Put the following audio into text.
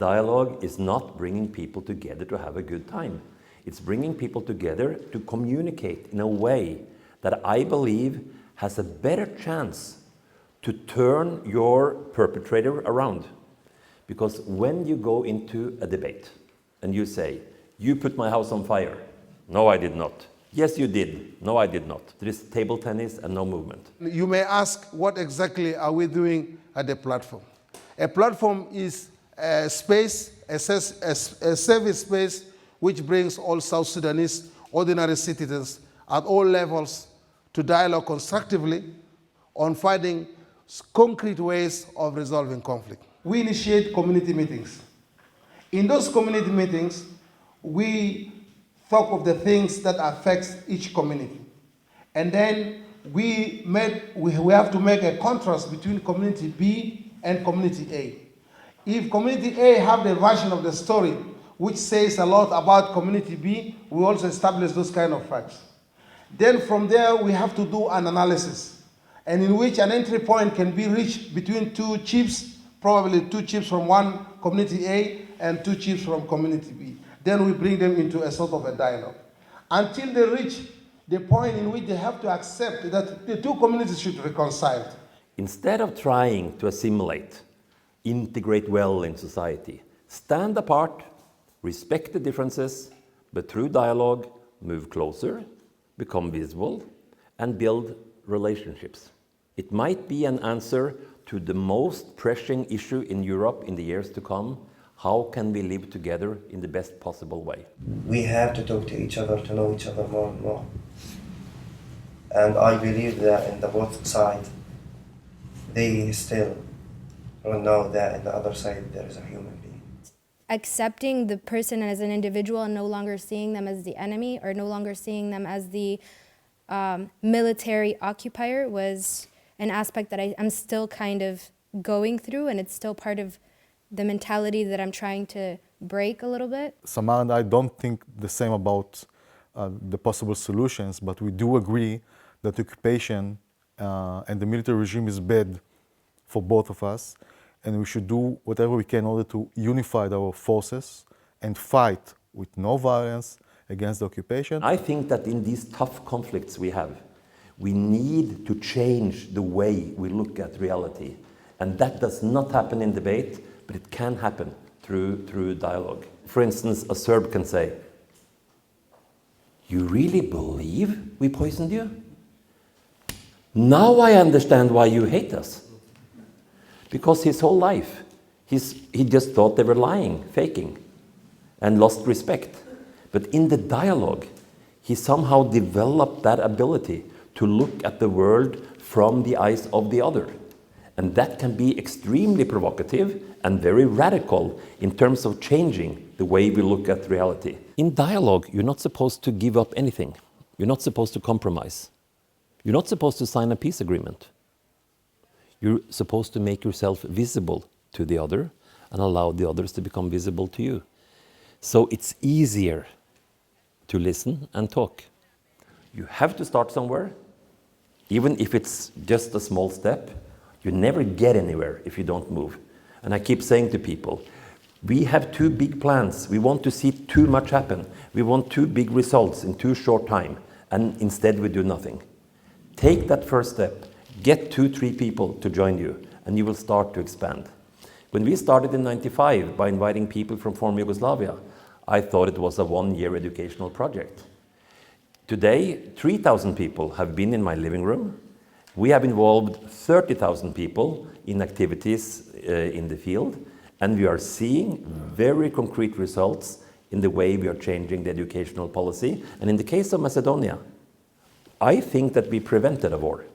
Dialogue is not bringing people together to have a good time. It's bringing people together to communicate in a way that I believe has a better chance to turn your perpetrator around. Because when you go into a debate and you say, you put my house on fire. No, I did not. Yes, you did. No, I did not. There is table tennis and no movement. You may ask, what exactly are we doing at the platform? A platform is a space, a service space, which brings all South Sudanese ordinary citizens at all levels to dialogue constructively on finding concrete ways of resolving conflict. We initiate community meetings. In those community meetings, we talk of the things that affect each community. And then we have to make a contrast between community B and community A. If community A have the version of the story which says a lot about community B, we also establish those kind of facts. Then from there, we have to do an analysis, and in which an entry point can be reached between two chiefs, probably two chiefs from one community A and two chiefs from community B. Then we bring them into a sort of a dialogue until they reach the point in which they have to accept that the two communities should reconcile. Instead of trying to assimilate, integrate well in society, stand apart, respect the differences, but through dialogue, move closer, become visible, and build relationships. It might be an answer to the most pressing issue in Europe in the years to come. How can we live together in the best possible way? We have to talk to each other, to know each other more and more. And I believe that in the both sides, they still don't know that in the other side there is a human being. Accepting the person as an individual and no longer seeing them as the enemy or no longer seeing them as the military occupier was an aspect that I'm still kind of going through, and it's still part of the mentality that I'm trying to break a little bit. Samar and I don't think the same about the possible solutions, but we do agree that occupation and the military regime is bad for both of us, and we should do whatever we can in order to unify our forces and fight with no violence against the occupation. I think that in these tough conflicts we have, we need to change the way we look at reality. And that does not happen in debate, but it can happen through dialogue. For instance, a Serb can say, "You really believe we poisoned you? Now I understand why you hate us." Because his whole life, he just thought they were lying, faking, and lost respect. But in the dialogue, he somehow developed that ability to look at the world from the eyes of the other. And that can be extremely provocative and very radical in terms of changing the way we look at reality. In dialogue, you're not supposed to give up anything. You're not supposed to compromise. You're not supposed to sign a peace agreement. You're supposed to make yourself visible to the other and allow the others to become visible to you. So it's easier to listen and talk. You have to start somewhere, even if it's just a small step. You never get anywhere if you don't move. And I keep saying to people, we have too big plans. We want to see too much happen. We want too big results in too short time, and instead we do nothing. Take that first step. Get 2-3 people to join you, and you will start to expand. When we started in '95 by inviting people from former Yugoslavia, I thought it was a 1-year educational project. Today, 3,000 people have been in my living room. We have involved 30,000 people in activities in the field, and we are seeing very concrete results in the way we are changing the educational policy. And in the case of Macedonia, I think that we prevented a war.